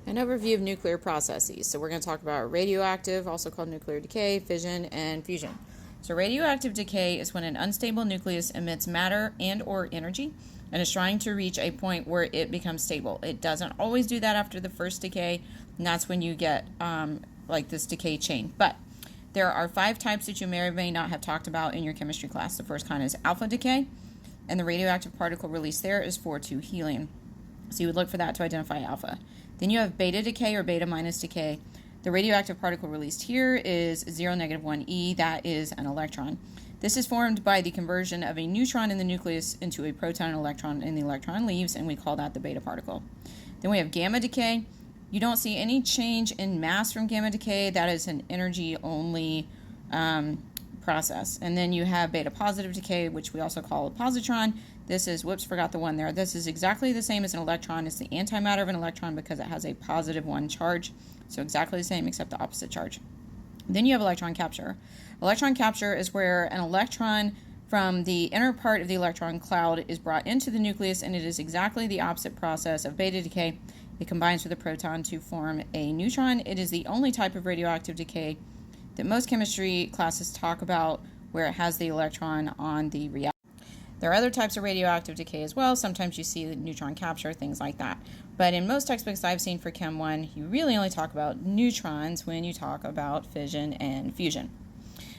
An overview of nuclear processes. So we're going to talk about radioactive, also called nuclear decay, fission, and fusion. So radioactive decay is when an unstable nucleus emits matter and or energy and is trying to reach a point where it becomes stable. It doesn't always do that after the first decay, and that's when you get like this decay chain. But there are 5 types that you may or may not have talked about in your chemistry class. The first kind is alpha decay, and the radioactive particle released there is 4,2 helium. So you would look for that to identify alpha. Then you have beta decay or beta minus decay. The radioactive particle released here is 0, -1e. That is an electron. This is formed by the conversion of a neutron in the nucleus into a proton and electron, and the electron leaves, and we call that the beta particle. Then we have gamma decay. You don't see any change in mass from gamma decay. That is an energy-only process. And then you have beta positive decay, which we also call a positron. This is, whoops, forgot the one there. This is exactly the same as an electron. It's the antimatter of an electron because it has a positive 1 charge. So exactly the same except the opposite charge. Then you have electron capture. Electron capture is where an electron from the inner part of the electron cloud is brought into the nucleus, and it is exactly the opposite process of beta decay. It combines with a proton to form a neutron. It is the only type of radioactive decay that most chemistry classes talk about where it has the electron on the reactor. There are other types of radioactive decay as well. Sometimes you see the neutron capture, things like that. But in most textbooks I've seen for Chem 1, you really only talk about neutrons when you talk about fission and fusion.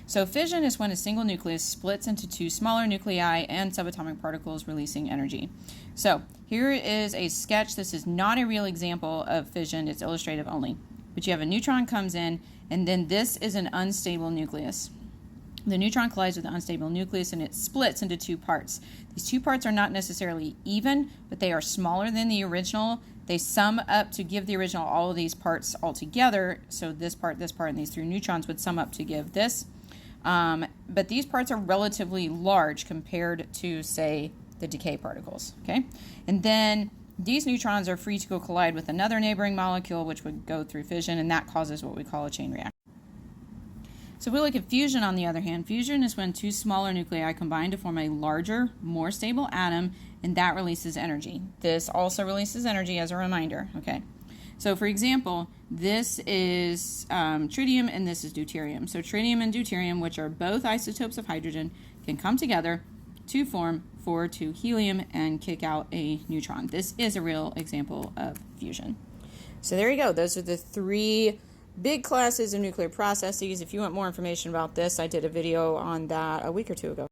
So fission is when a single nucleus splits into 2 smaller nuclei and subatomic particles releasing energy. So here is a sketch. This is not a real example of fission. It's illustrative only. But you have a neutron comes in, and then this is an unstable nucleus. The neutron collides with the unstable nucleus and it splits into 2 parts. These 2 parts are not necessarily even, but they are smaller than the original. They sum up to give the original all of these parts all together. So this part, and these 3 neutrons would sum up to give this. But these parts are relatively large compared to, say, the decay particles. Okay, and then these neutrons are free to go collide with another neighboring molecule, which would go through fission, and that causes what we call a chain reaction. So if we look at fusion, on the other hand, fusion is when 2 smaller nuclei combine to form a larger, more stable atom, and that releases energy. This also releases energy as a reminder, okay? So for example, this is tritium and this is deuterium. So tritium and deuterium, which are both isotopes of hydrogen, can come together to form 4,2 helium and kick out a neutron. This is a real example of fusion. So there you go. Those are the 3 big classes of nuclear processes. If you want more information about this, I did a video on that a week or 2 ago.